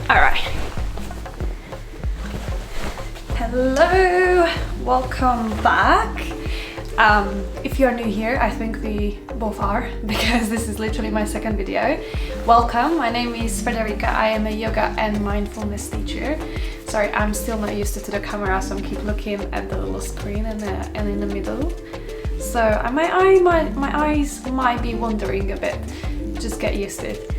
Alright. Hello, welcome back. If you're new here, I think we both are, because this is literally my second video. Welcome, my name is Frederica. I am a yoga and mindfulness teacher. Sorry, I'm still not used to the camera, so I keep looking at the little screen and in the middle. So my eyes might be wandering a bit. Just get used to it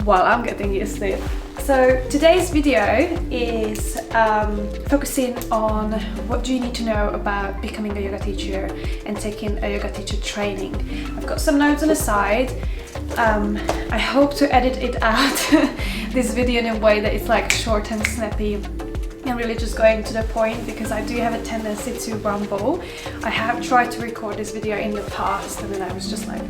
while I'm getting used to it. So today's video is focusing on what do you need to know about becoming a yoga teacher and taking a yoga teacher training. I've got some notes on the side. I hope to edit it out, this video, in a way that it's like short and snappy and really just going to the point, because I do have a tendency to ramble. I have tried to record this video in the past and then I was just like,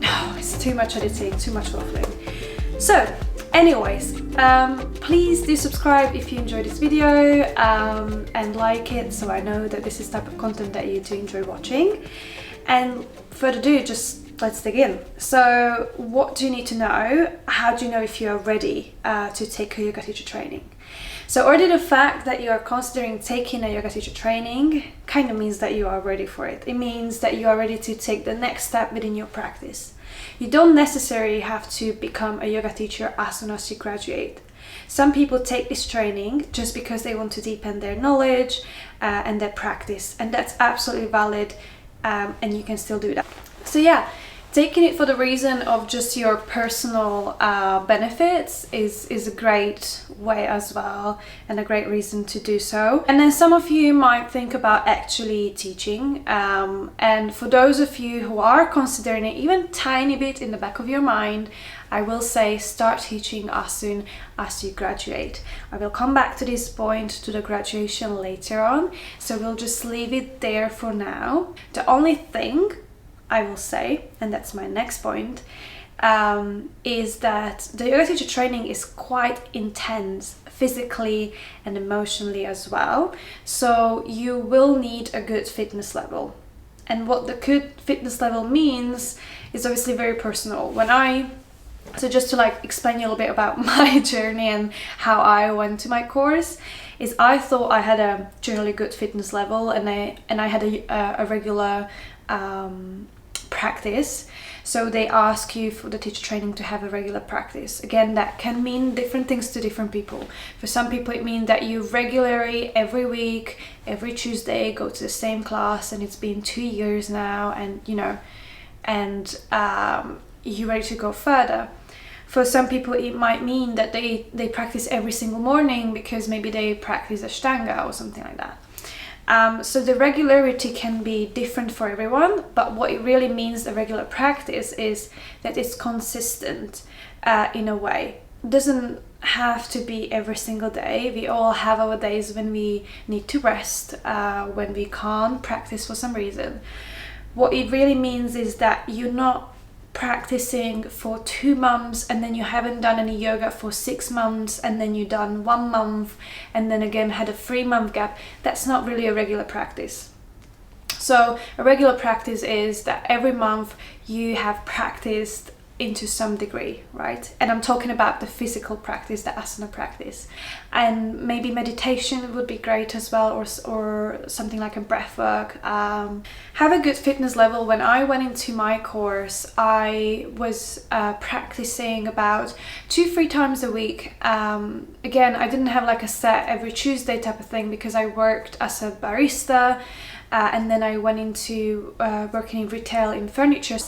no, it's too much editing, too much waffling. So anyways, please do subscribe if you enjoyed this video and like it, so I know that this is the type of content that you do enjoy watching. And further ado, just let's dig in. So what do you need to know? How do you know if you are ready to take a yoga teacher training? So already the fact that you are considering taking a yoga teacher training kind of means that you are ready for it. It means that you are ready to take the next step within your practice. You don't necessarily have to become a yoga teacher as soon as you graduate. Some people take this training just because they want to deepen their knowledge and their practice, and that's absolutely valid, and you can still do that. So yeah, taking it for the reason of just your personal benefits is a great way as well, and a great reason to do so. And then some of you might think about actually teaching, and for those of you who are considering it even tiny bit in the back of your mind, I will say start teaching as soon as you graduate. I will come back to this point, to the graduation, later on, so we'll just leave it there for now. The only thing I will say, and that's my next point, is that the yoga teacher training is quite intense physically and emotionally as well. So you will need a good fitness level. And what the good fitness level means is obviously very personal. So just to like explain you a little bit about my journey and how I went to my course, is I thought I had a generally good fitness level, and I had a regular practice. So they ask you for the teacher training to have a regular practice. Again, that can mean different things to different people. For some people it means that you regularly, every week, every Tuesday, go to the same class, and it's been 2 years now, and you know, and you're ready to go further. For some people it might mean that they practice every single morning because maybe they practice Ashtanga or something like that. So the regularity can be different for everyone, but what it really means, the regular practice, is that it's consistent in a way. It doesn't have to be every single day. We all have our days when we need to rest, when we can't practice for some reason. What it really means is that you're not practicing for 2 months and then you haven't done any yoga for 6 months, and then you done 1 month and then again had a 3-month gap. That's not really a regular practice. So a regular practice is that every month you have practiced into some degree, right? And I'm talking about the physical practice, the asana practice, and maybe meditation would be great as well, or something like a breath work. Have a good fitness level. When I went into my course, I was practicing about 2-3 times a week. Again, I didn't have like a set every Tuesday type of thing because I worked as a barista, and then I went into working in retail in furniture.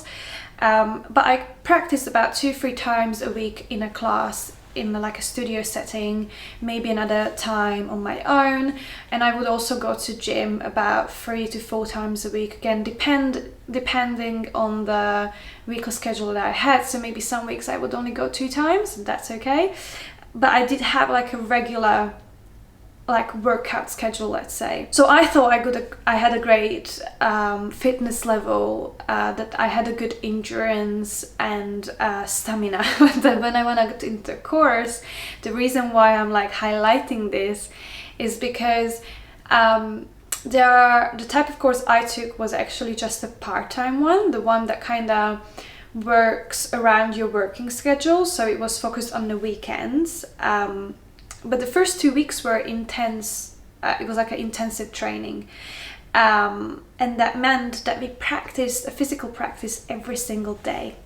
But I practiced about 2-3 times a week in a class, in like a studio setting, maybe another time on my own, and I would also go to gym about 3 to 4 times a week, again depending on the weekly schedule that I had. So maybe some weeks I would only go 2 times, and that's okay, but I did have like a regular like workout schedule, let's say. So I thought I had a great fitness level, that I had a good endurance and stamina. But then when I went into the course, the reason why I'm like highlighting this is because the type of course I took was actually just a part-time one, the one that kind of works around your working schedule, so it was focused on the weekends. But the first 2 weeks were intense. It was like an intensive training. And that meant that we practiced a physical practice every single day.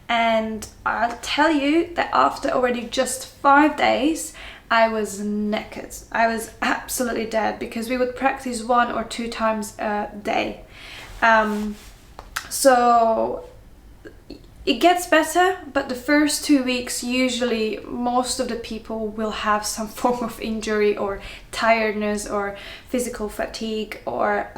And I'll tell you that after already just 5 days, I was knackered. I was absolutely dead, because we would practice 1 or 2 times a day. So it gets better, but the first 2 weeks, usually most of the people will have some form of injury or tiredness or physical fatigue or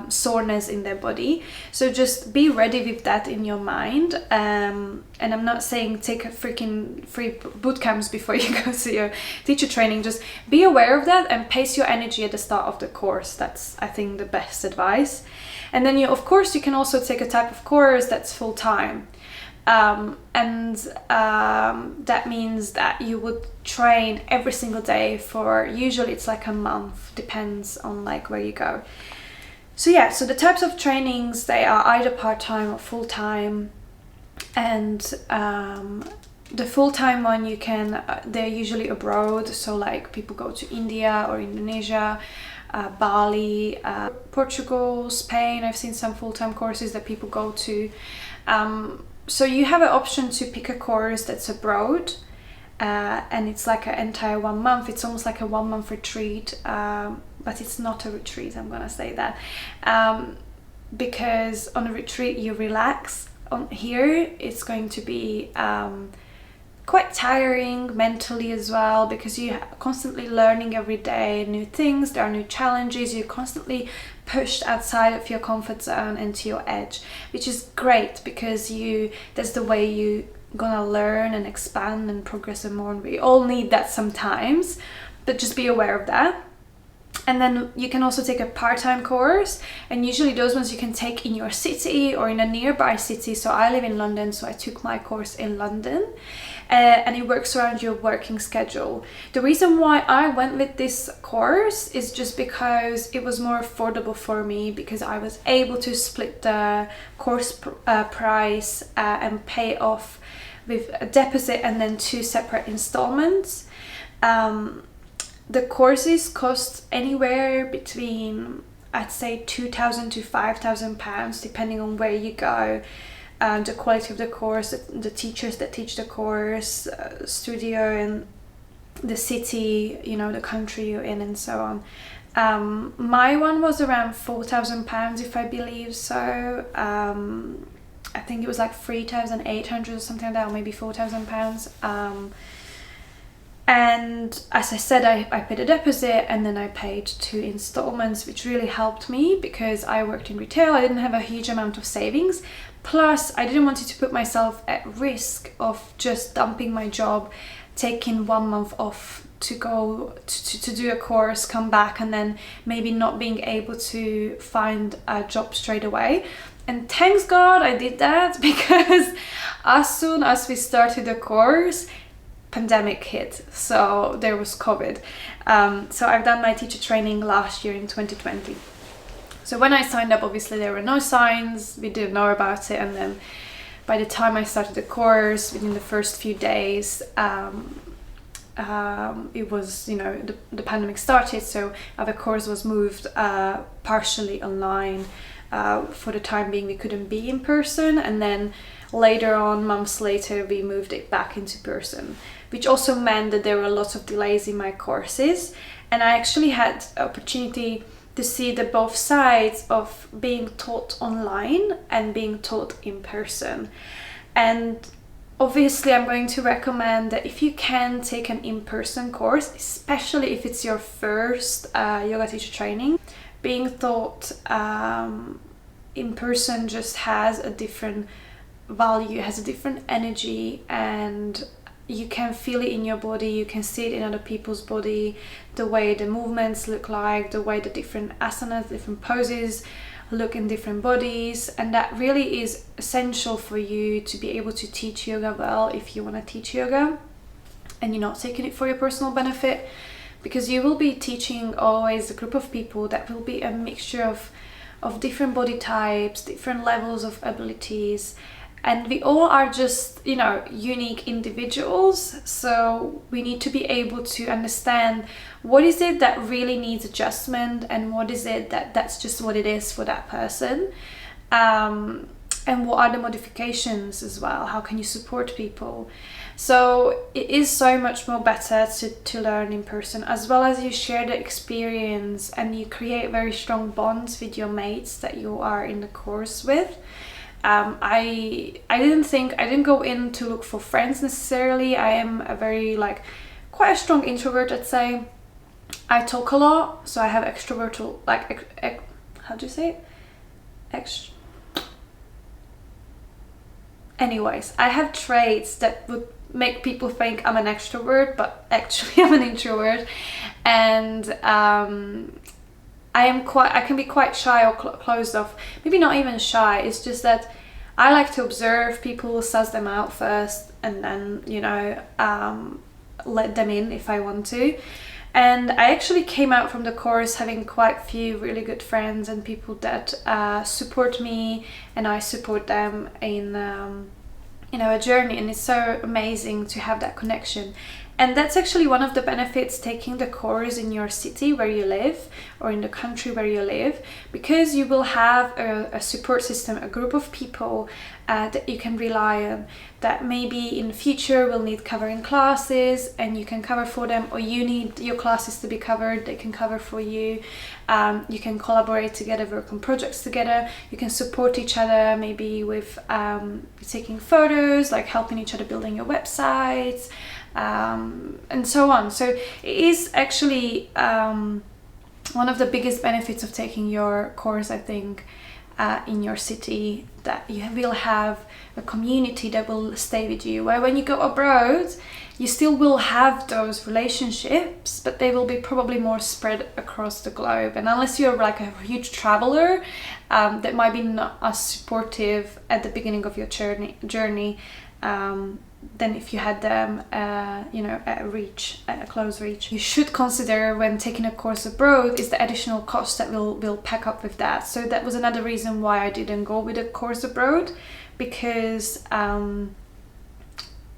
soreness in their body. So just be ready with that in your mind. And I'm not saying take a freaking free boot camps before you go to your teacher training. Just be aware of that and pace your energy at the start of the course. That's, I think, the best advice. And then of course, you can also take a type of course that's full-time. That means that you would train every single day for, usually it's like a month, depends on like where you go. So yeah, so the types of trainings, they are either part-time or full-time. And the full-time one, you can, they're usually abroad. So like people go to India or Indonesia, Bali, Portugal, Spain. I've seen some full-time courses that people go to. So you have an option to pick a course that's abroad, and it's like an entire 1 month. It's almost like a 1 month retreat, but it's not a retreat, I'm gonna say that, because on a retreat you relax. On here it's going to be quite tiring mentally as well, because you're constantly learning every day new things. There are new challenges. You're constantly pushed outside of your comfort zone and to your edge, which is great, because that's the way you gonna learn and expand and progress more. And we all need that sometimes, but just be aware of that. And then you can also take a part-time course, and usually those ones you can take in your city or in a nearby city. So I live in London, so I took my course in London, and it works around your working schedule. The reason why I went with this course is just because it was more affordable for me, because I was able to split the course price and pay off with a deposit and then 2 separate installments. The courses cost anywhere between, I'd say, £2,000 to £5,000, depending on where you go, the quality of the course, the teachers that teach the course, studio, and the city, the country you're in, and so on. My one was around £4,000, if I believe so. I think it was like 3,800 or something like that, or maybe £4,000. And as I said, I paid a deposit and then I paid 2 installments, which really helped me, because I worked in retail. I didn't have a huge amount of savings. Plus, I didn't want to put myself at risk of just dumping my job, taking 1 month off to go to do a course, come back, and then maybe not being able to find a job straight away. And thanks God I did that, because as soon as we started the course, pandemic hit, so there was COVID. So I've done my teacher training last year in 2020. So when I signed up, obviously there were no signs, we didn't know about it, and then by the time I started the course, within the first few days, it was, the pandemic started, so the course was moved partially online. For the time being, we couldn't be in person, and then later on, months later, we moved it back into person, which also meant that there were lots of delays in my courses, and I actually had opportunity to see the both sides of being taught online and being taught in person. And obviously I'm going to recommend that if you can take an in-person course, especially if it's your first yoga teacher training, being taught in person just has a different value, has a different energy, and you can feel it in your body, you can see it in other people's body, the way the movements look like, the way the different asanas, different poses look in different bodies. And that really is essential for you to be able to teach yoga well, if you want to teach yoga and you're not taking it for your personal benefit, because you will be teaching always a group of people that will be a mixture of different body types, different levels of abilities. and we all are just, you know, unique individuals. So we need to be able to understand what is it that really needs adjustment, and what is it that's just what it is for that person. And what are the modifications as well? How can you support people? So it is so much more better to learn in person, as well as you share the experience and you create very strong bonds with your mates that you are in the course with. I didn't go in to look for friends necessarily. I am a very quite a strong introvert, I'd say. I talk a lot, so I have extrovert, how do you say it? Anyways, I have traits that would make people think I'm an extrovert, but actually I'm an introvert. And I can be quite shy or closed off. Maybe not even shy, it's just that I like to observe people, suss them out first, and then, you know, let them in if I want to. And I actually came out from the course having quite a few really good friends and people that support me, and I support them in a journey, and it's so amazing to have that connection. And that's actually one of the benefits taking the course in your city where you live, or in the country where you live, because you will have a support system, a group of people that you can rely on, that maybe in the future will need covering classes, and you can cover for them, or you need your classes to be covered, they can cover for you. You can collaborate together, work on projects together, you can support each other, maybe with taking photos, like helping each other building your websites, and so on. So it is actually one of the biggest benefits of taking your course, I think, in your city, that you will have a community that will stay with you. Where when you go abroad, you still will have those relationships, but they will be probably more spread across the globe. And unless you're like a huge traveler, that might be not as supportive at the beginning of your journey than if you had them, at a close reach. You should consider when taking a course abroad is the additional cost that will pack up with that. So that was another reason why I didn't go with a course abroad, because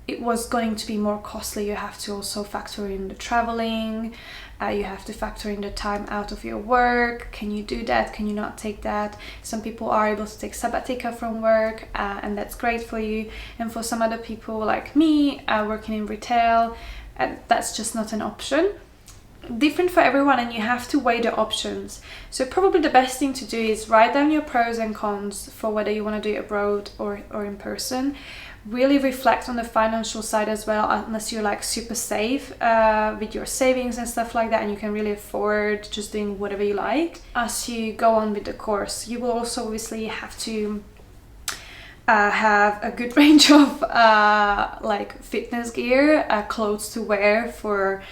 it was going to be more costly. You have to also factor in the traveling, you have to factor in the time out of your work. Can you do that? Can you not take that? Some people are able to take sabbatical from work, and that's great for you. And for some other people like me, working in retail, that's just not an option. Different for everyone, and you have to weigh the options. So probably the best thing to do is write down your pros and cons for whether you want to do it abroad or in person. Really reflect on the financial side as well, unless you're like super safe with your savings and stuff like that, and you can really afford just doing whatever you like. As you go on with the course, you will also obviously have to have a good range of fitness gear, clothes to wear for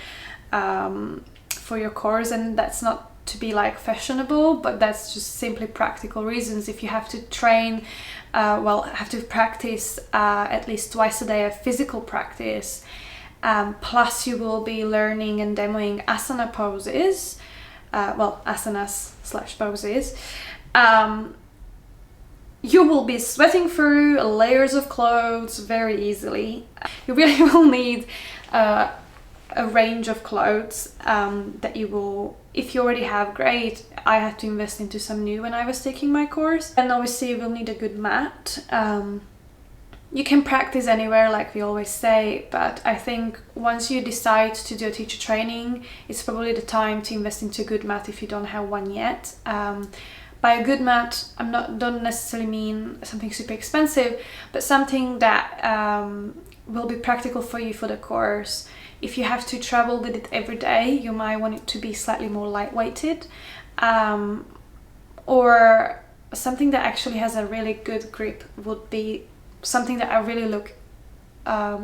your course. And that's not to be like fashionable, but that's just simply practical reasons. If you have to train, have to practice at least twice a day of physical practice, plus you will be learning and demoing asana poses, asanas/poses. You will be sweating through layers of clothes very easily. You really will need a range of clothes that you will, if you already have, great. I had to invest into some new when I was taking my course. And obviously you will need a good mat. You can practice anywhere, like we always say, but I think once you decide to do a teacher training, it's probably the time to invest into a good mat if you don't have one yet. By a good mat, don't necessarily mean something super expensive, but something that will be practical for you for the course. If you have to travel with it every day, you might want it to be slightly more lightweighted, or something that actually has a really good grip would be something that I really look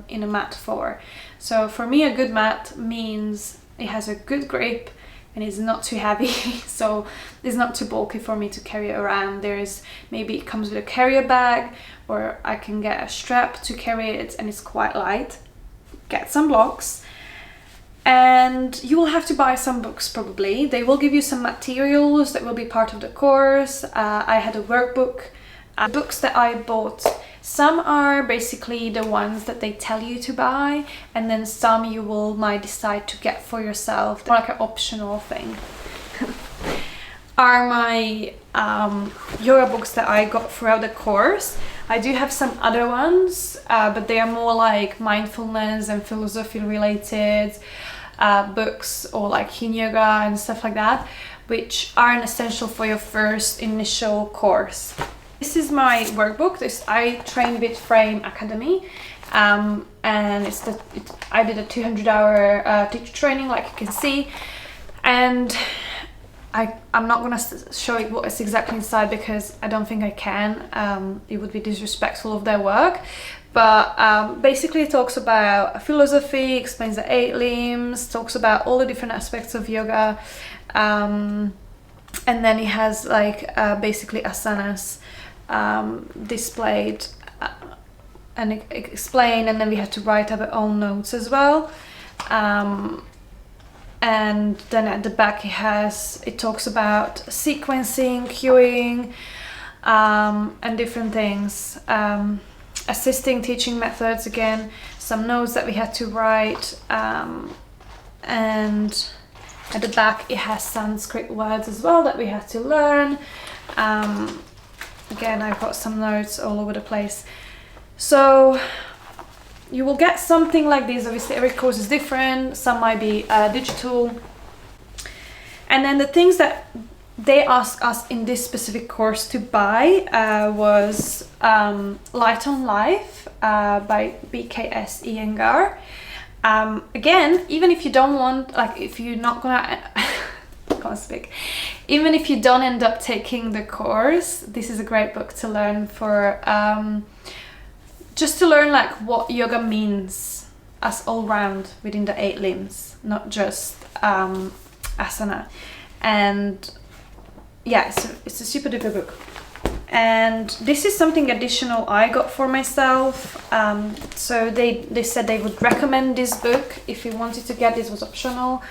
in a mat for. So for me, a good mat means it has a good grip and it's not too heavy, so it's not too bulky for me to carry it around. Maybe it comes with a carrier bag, or I can get a strap to carry it, and it's quite light. Get some blocks, and you will have to buy some books probably. They will give you some materials that will be part of the course. I had a workbook. Books that I bought Some are basically the ones that they tell you to buy, and then some you might decide to get for yourself, like an optional thing. Are my yoga books that I got throughout the course. I do have some other ones, but they are more like mindfulness and philosophy related books, or like yin yoga and stuff like that, which aren't essential for your first initial course. This is my workbook. I train with Frame Academy, and I did a 200-hour teacher training, like you can see, and I'm not gonna show you what is exactly inside because I don't think I can. It would be disrespectful of their work. But basically it talks about philosophy, explains the 8 limbs, talks about all the different aspects of yoga. And then it has like basically asanas displayed and explained, and then we had to write our own notes as well. And then at the back it talks about sequencing, cueing, and different things. Assisting teaching methods, again, some notes that we had to write, and at the back it has Sanskrit words as well that we had to learn. Again, I've got some notes all over the place. So you will get something like this. Obviously every course is different, some might be digital. And then the things that they asked us in this specific course to buy was Light on Life by BKS Iyengar. Again, even if you don't want, like if you're not gonna can't speak, even if you don't end up taking the course, this is a great book to learn for just to learn like what yoga means as all round within the 8 limbs, not just asana. And yeah, it's a super duper book. And this is something additional I got for myself. So they said they would recommend this book if you wanted to get. This was optional.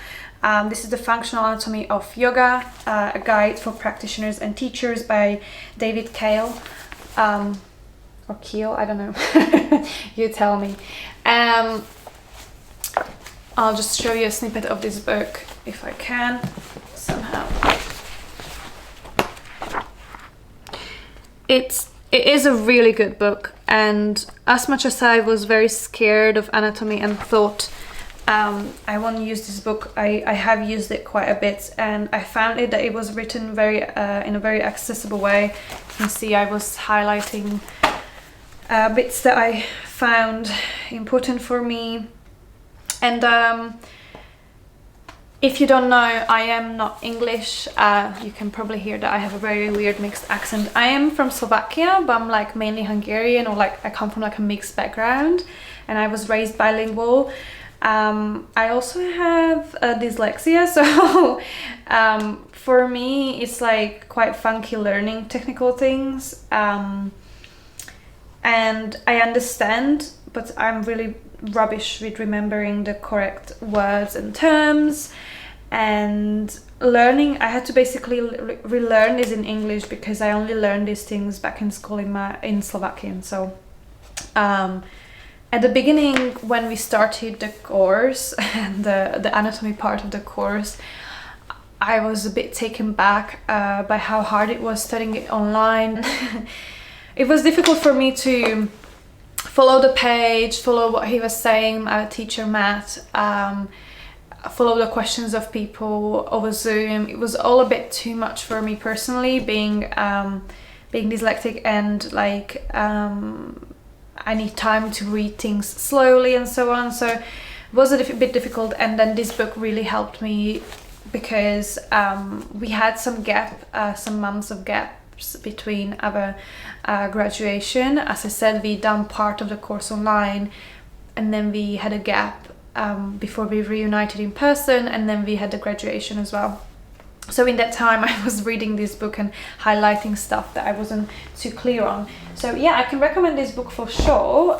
This is The Functional Anatomy of Yoga, a guide for practitioners and teachers by David Kale. Or Keel, I don't know. You tell me. I'll just show you a snippet of this book if I can somehow. It is a really good book, and as much as I was very scared of anatomy and thought I won't use this book, I have used it quite a bit, and I found that it was written very in a very accessible way. You can see I was highlighting bits that I found important for me. And if you don't know, I am not English. You can probably hear that I have a very weird mixed accent. I am from Slovakia, but I'm like mainly Hungarian, or like I come from like a mixed background, and I was raised bilingual. I also have dyslexia, so for me it's like quite funky learning technical things. And I understand, but I'm really rubbish with remembering the correct words and terms. And learning, I had to basically relearn this in English because I only learned these things back in school in Slovakian. So at the beginning, when we started the course and the anatomy part of the course, I was a bit taken back by how hard it was studying it online. It was difficult for me to follow the page, follow what he was saying, our teacher Matt, follow the questions of people over Zoom. It was all a bit too much for me personally, being dyslexic, and like I need time to read things slowly and so on. So it was a bit difficult, and then this book really helped me because we had some months of gaps between our graduation. As I said, we done part of the course online, and then we had a gap before we reunited in person, and then we had the graduation as well. So in that time I was reading this book and highlighting stuff that I wasn't too clear on. So yeah, I can recommend this book for sure.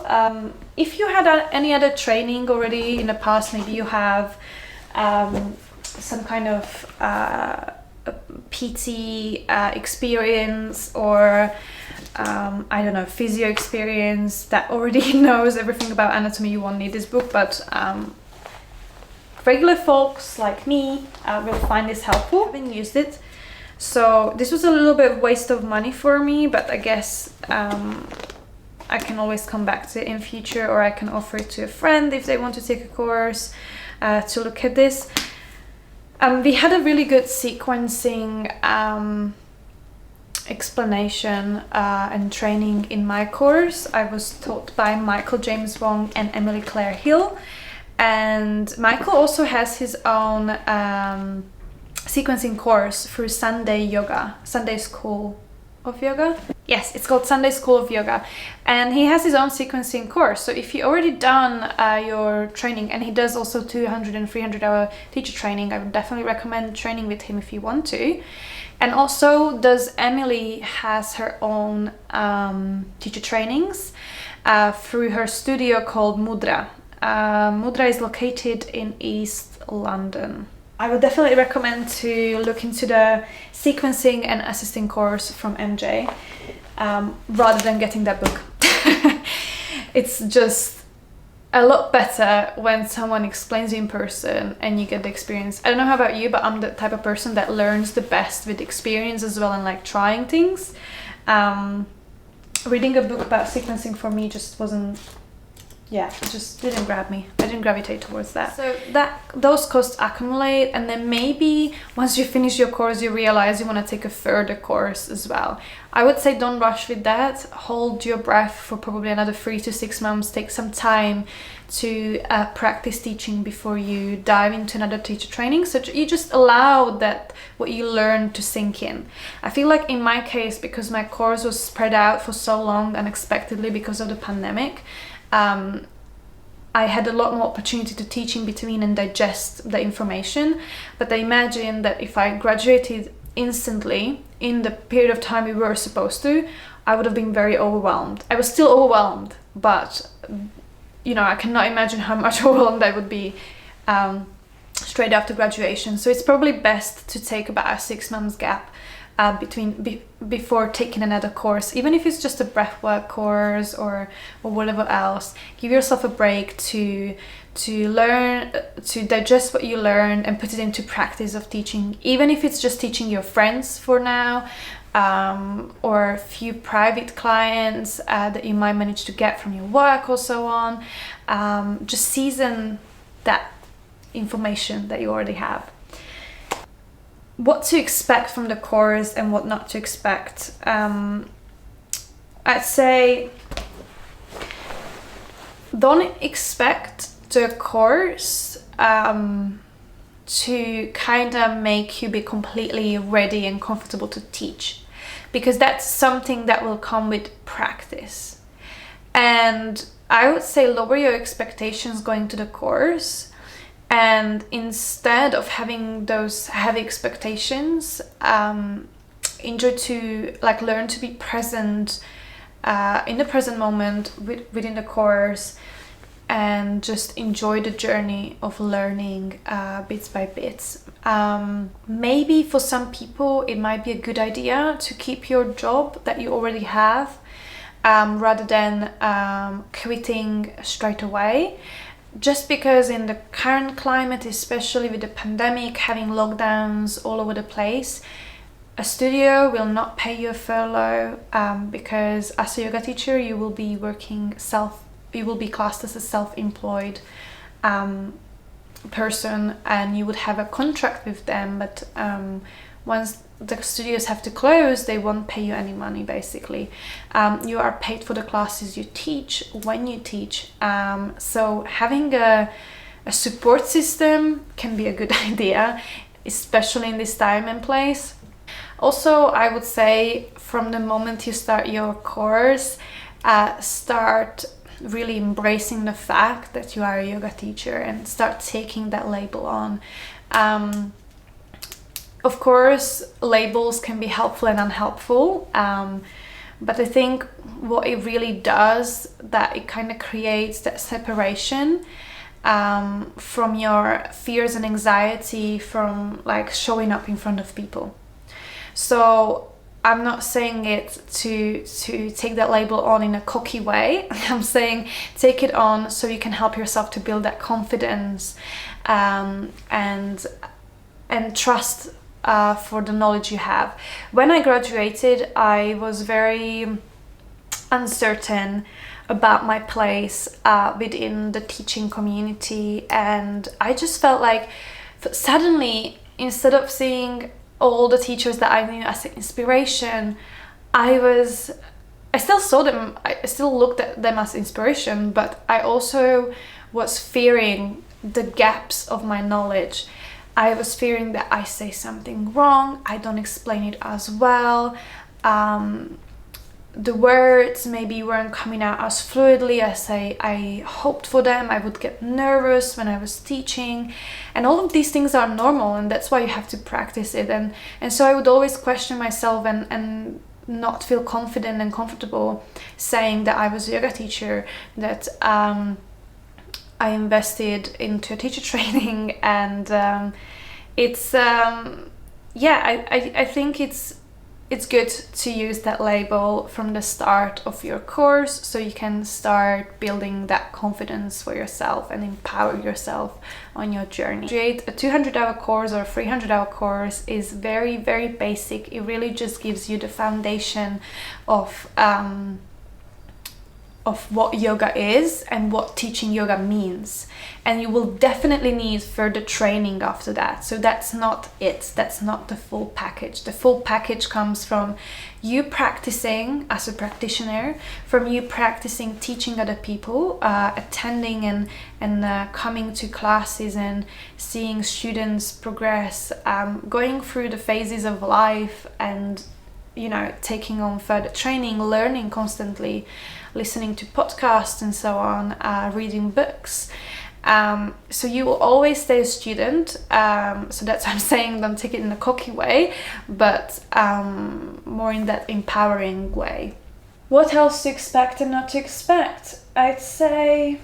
If you had any other training already in the past, maybe you have some kind of PT experience, or I don't know, physio experience that already knows everything about anatomy, you won't need this book, but regular folks like me will find this helpful. I haven't used it, so this was a little bit of waste of money for me, but I guess I can always come back to it in future, or I can offer it to a friend if they want to take a course to look at this. We had a really good sequencing explanation and training in my course. I was taught by Michael James Wong and Emily Claire Hill, and Michael also has his own sequencing course through Sunday School of Yoga. Yes, it's called Sunday School of Yoga, and he has his own sequencing course. So if you already done your training, and he does also 200 and 300 hour teacher training, I would definitely recommend training with him if you want to. And also Emily has her own teacher trainings through her studio called Mudra. Mudra is located in East London. I would definitely recommend to look into the sequencing and assisting course from MJ rather than getting that book. It's just a lot better when someone explains you in person and you get the experience. I don't know how about you, but I'm the type of person that learns the best with experience as well, and like trying things. Reading a book about sequencing for me just wasn't, it just didn't grab me. I didn't gravitate towards that. So those costs accumulate, and then maybe once you finish your course you realize you want to take a further course as well. I would say don't rush with that. Hold your breath for probably another 3 to 6 months. Take some time to practice teaching before you dive into another teacher training, so you just allow that what you learn to sink in. I feel like in my case, because my course was spread out for so long unexpectedly because of the pandemic, I had a lot more opportunity to teach in between and digest the information. But I imagine that if I graduated instantly in the period of time we were supposed to, I would have been very overwhelmed. I was still overwhelmed, but I cannot imagine how much overwhelmed I would be straight after graduation. So it's probably best to take about a 6 months gap before taking another course, even if it's just a breathwork course or whatever else. Give yourself a break to learn, to digest what you learn and put it into practice of teaching, even if it's just teaching your friends for now, or a few private clients that you might manage to get from your work or so on. Just season that information that you already have. What to expect from the course and what not to expect. I'd say don't expect the course to kind of make you be completely ready and comfortable to teach, because that's something that will come with practice. And I would say lower your expectations going to the course, and instead of having those heavy expectations, enjoy to learn to be present in the present moment within the course, and just enjoy the journey of learning bits by bits. Maybe for some people it might be a good idea to keep your job that you already have rather than quitting straight away. Just because in the current climate, especially with the pandemic, having lockdowns all over the place, a studio will not pay you a furlough because as a yoga teacher you will be classed as a self-employed person, and you would have a contract with them, but once the studios have to close, they won't pay you any money basically. You are paid for the classes you teach when you teach, so having a support system can be a good idea, especially in this time and place. Also, I would say from the moment you start your course, start really embracing the fact that you are a yoga teacher and start taking that label on. Of course, labels can be helpful and unhelpful, but I think what it really does, that it kind of creates that separation from your fears and anxiety from showing up in front of people. So I'm not saying it to take that label on in a cocky way. I'm saying take it on so you can help yourself to build that confidence, and trust for the knowledge you have. When I graduated, I was very uncertain about my place within the teaching community, and I just felt like suddenly, instead of seeing all the teachers that I knew as an inspiration, I still saw them, I still looked at them as inspiration, but I also was fearing the gaps of my knowledge. I was fearing that I say something wrong, I don't explain it as well, the words maybe weren't coming out as fluidly as I hoped for them. I would get nervous when I was teaching, and all of these things are normal, and that's why you have to practice it. And so I would always question myself and not feel confident and comfortable saying that I was a yoga teacher, that I invested into teacher training, and it's I think it's good to use that label from the start of your course, so you can start building that confidence for yourself and empower yourself on your journey. A 200-hour course or a 300-hour course is very, very basic. It really just gives you the foundation of what yoga is and what teaching yoga means, and you will definitely need further training after that. So that's not it, that's not the full package. The full package comes from you practicing as a practitioner, from you practicing teaching other people, attending and coming to classes and seeing students progress, going through the phases of life, and taking on further training, learning constantly, listening to podcasts and so on, reading books. So you will always stay a student. So that's why I'm saying don't take it in a cocky way, but more in that empowering way. What else to expect and not to expect? I'd say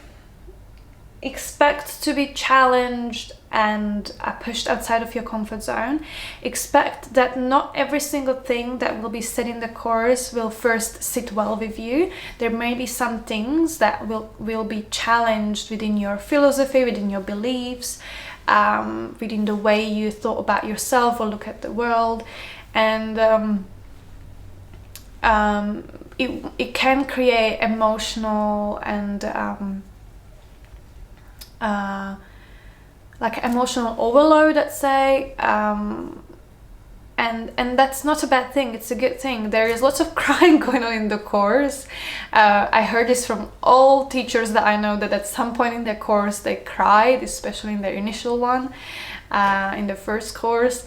expect to be challenged and pushed outside of your comfort zone. Expect that not every single thing that will be said in the course will first sit well with you. There may be some things that will be challenged within your philosophy, within your beliefs, within the way you thought about yourself or look at the world, and it can create emotional and like emotional overload, let's say, and that's not a bad thing, it's a good thing. There is lots of crying going on in the course. I heard this from all teachers that I know, that at some point in their course they cried, especially in their initial one, in the first course.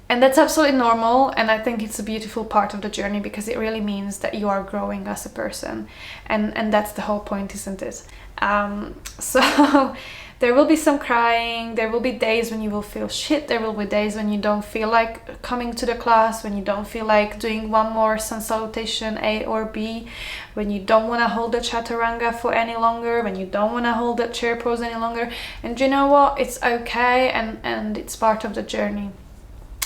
And that's absolutely normal, and I think it's a beautiful part of the journey, because it really means that you are growing as a person, and that's the whole point, isn't it? So there will be some crying, there will be days when you will feel shit, there will be days when you don't feel like coming to the class, when you don't feel like doing one more sun salutation A or B, when you don't want to hold the chaturanga for any longer, when you don't want to hold that chair pose any longer. And you know what, it's okay, and it's part of the journey.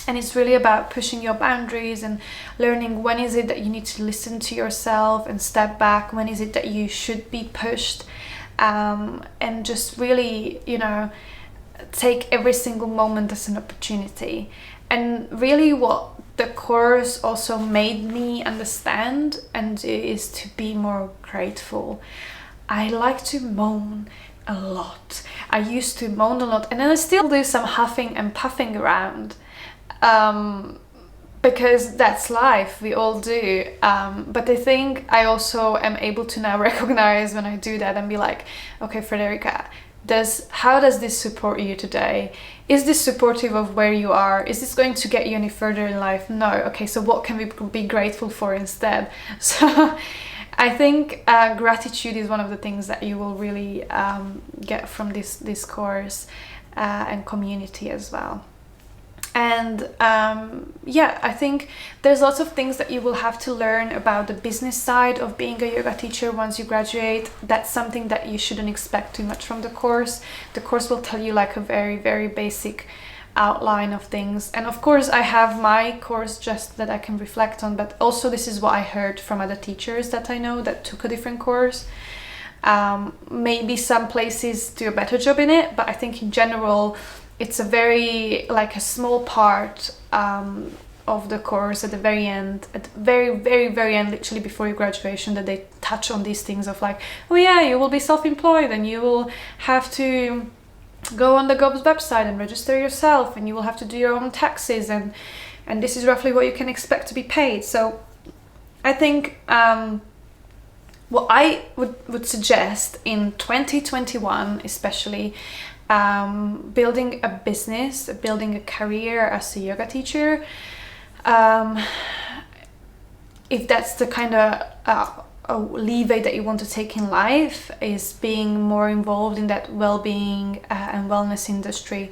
And it's really about pushing your boundaries and learning when is it that you need to listen to yourself and step back, when is it that you should be pushed, and just really, take every single moment as an opportunity. And really what the course also made me understand and is to be more grateful. I like to moan a lot. I used to moan a lot, and then I still do some huffing and puffing around. Because that's life, we all do, but I think I also am able to now recognize when I do that and be like, okay, Frederica, how does this support you today? Is this supportive of where you are? Is this going to get you any further in life? No. Okay, so what can we be grateful for instead? So I think gratitude is one of the things that you will really get from this course and community as well. And I think there's lots of things that you will have to learn about the business side of being a yoga teacher once you graduate. That's something that you shouldn't expect too much from the course. The course will tell you like a very, very basic outline of things. And of course I have my course just that I can reflect on, but also this is what I heard from other teachers that I know that took a different course. Maybe some places do a better job in it, but I think in general it's a very, like a small part of the course at the very end, at the very end, literally before your graduation, that they touch on these things of like, oh yeah, you will be self-employed and you will have to go on the gov's website and register yourself, and you will have to do your own taxes, and this is roughly what you can expect to be paid. So I think what I would suggest in 2021 especially, building a business, building a career as a yoga teacher, if that's the kind of leeway that you want to take in life, is being more involved in that well-being and wellness industry,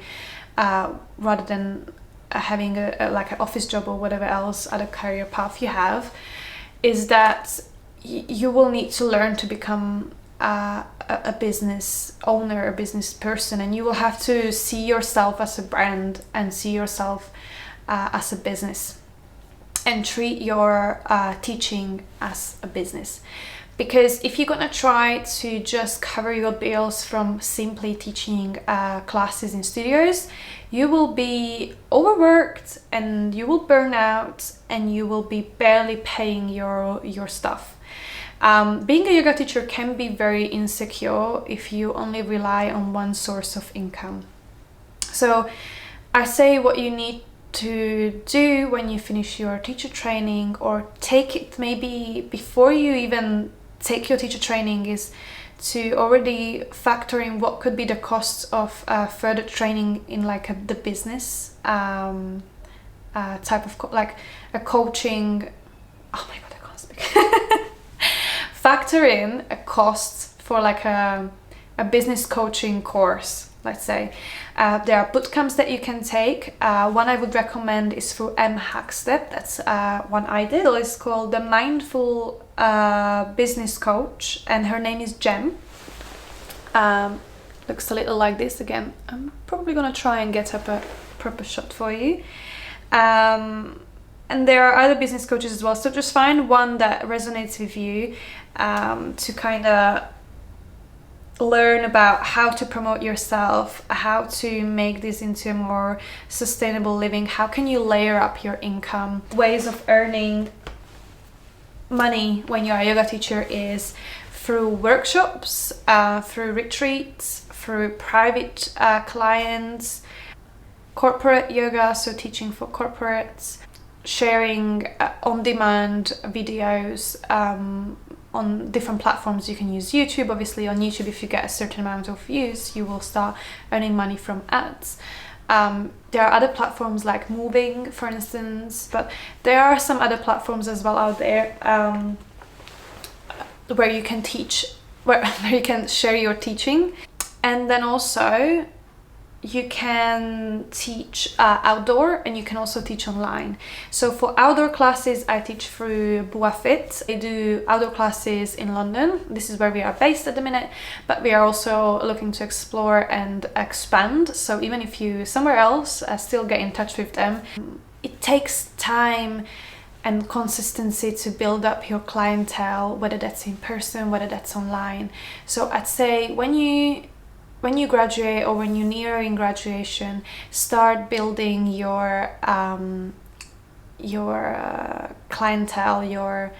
rather than having like an office job or whatever else other career path you have, is that you will need to learn to become a business owner, a business person, and you will have to see yourself as a brand and see yourself as a business, and treat your teaching as a business. Because if you're gonna try to just cover your bills from simply teaching classes in studios, you will be overworked and you will burn out and you will be barely paying your stuff. Being a yoga teacher can be very insecure if you only rely on one source of income. So I say what you need to do when you finish your teacher training, or take it maybe before you even take your teacher training, is to already factor in what could be the costs of further training in like the business type of like a coaching. Oh my god, I can't speak. Factor in a cost for like a business coaching course, let's say. There are bootcamps that you can take. One I would recommend is through M. Hackstep. That's one I did. It's called the Mindful Business Coach, and her name is Jem. Looks a little like this again. I'm probably gonna try and get up a proper shot for you. And there are other business coaches as well. So just find one that resonates with you, to kind of learn about how to promote yourself, how to make this into a more sustainable living, how can you layer up your income. Ways of earning money when you're a yoga teacher is through workshops, through retreats, through private clients, corporate yoga, so teaching for corporates, sharing on-demand videos on different platforms. You can use YouTube. Obviously on YouTube, if you get a certain amount of views, you will start earning money from ads. There are other platforms like Moving, for instance, but there are some other platforms as well out there where you can teach, where you can share your teaching. And then also you can teach outdoor, and you can also teach online. So for outdoor classes, I teach through BuaFit. I do outdoor classes in London. This is where we are based at the minute, but we are also looking to explore and expand. So even if you somewhere else, still get in touch with them. It takes time and consistency to build up your clientele, whether that's in person, whether that's online. So I'd say when you graduate, or when you're nearing graduation, start building your clientele, your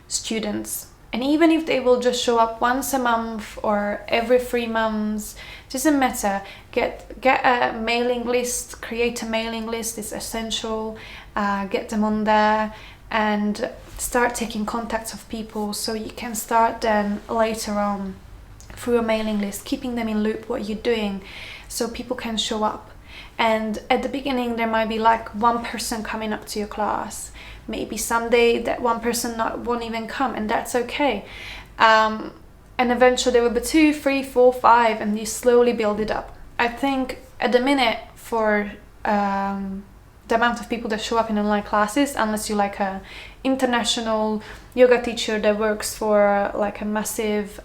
students. And even if they will just show up once a month or every 3 months, doesn't matter. Get a mailing list, create a mailing list. It's essential. Get them on there and start taking contacts of people, so you can start then later on through a mailing list, keeping them in loop what you're doing, so people can show up. And at the beginning there might be like one person coming up to your class. Maybe someday that one person won't even come, and that's okay. And eventually there will be 2, 3, 4, 5, and you slowly build it up. I think at the minute, for the amount of people that show up in online classes, unless you're like a international yoga teacher that works for like a massive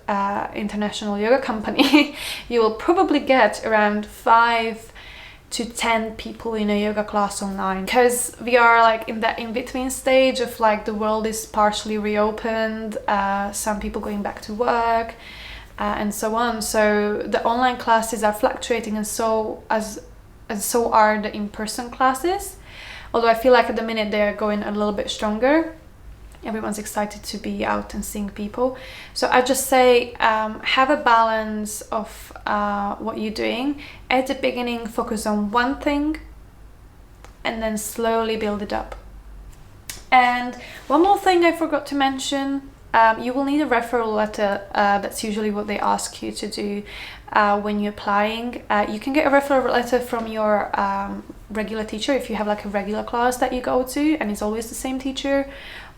international yoga company, you will probably get around 5 to 10 people in a yoga class online, because we are like in that in-between stage of like the world is partially reopened, some people going back to work, and so on. So the online classes are fluctuating, and so are the in-person classes, although I feel like at the minute they're going a little bit stronger. Everyone's excited to be out and seeing people. So I just say have a balance of what you're doing. At the beginning, focus on one thing and then slowly build it up. And one more thing I forgot to mention, you will need a referral letter. That's usually what they ask you to do when you're applying. You can get a referral letter from your regular teacher if you have like a regular class that you go to and it's always the same teacher,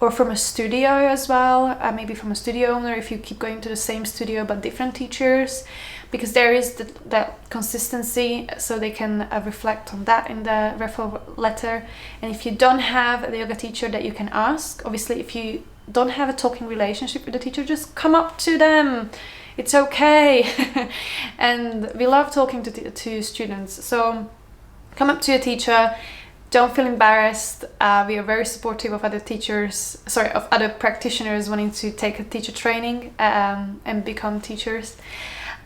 or from a studio as well, maybe from a studio owner if you keep going to the same studio but different teachers, because there is that consistency, so they can reflect on that in the referral letter. And if you don't have a yoga teacher that you can ask, obviously if you don't have a talking relationship with the teacher, just come up to them, it's okay. And we love talking to students, so come up to a teacher, don't feel embarrassed. We are very supportive of other teachers, of other practitioners wanting to take a teacher training and become teachers.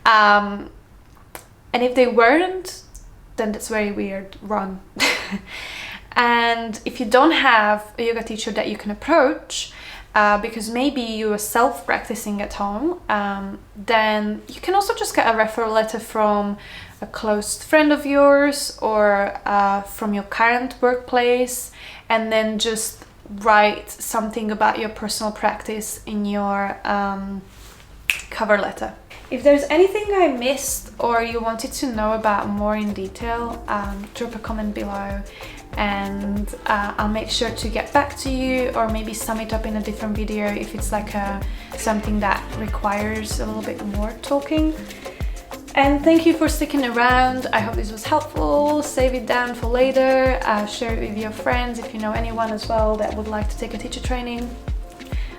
And if they weren't, then that's very weird, run. And if you don't have a yoga teacher that you can approach, because maybe you are self-practicing at home, then you can also just get a referral letter from a close friend of yours or from your current workplace, and then just write something about your personal practice in your cover letter. If there's anything I missed or you wanted to know about more in detail, drop a comment below, and I'll make sure to get back to you, or maybe sum it up in a different video if it's like something that requires a little bit more talking. And thank you for sticking around. I hope this was helpful. Save it down for later, share it with your friends if you know anyone as well that would like to take a teacher training.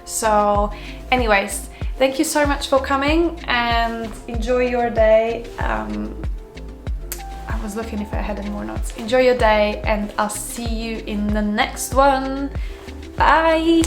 So anyways, thank you so much for coming and enjoy your day. I was looking if I had any more notes. Enjoy your day and I'll see you in the next one. Bye!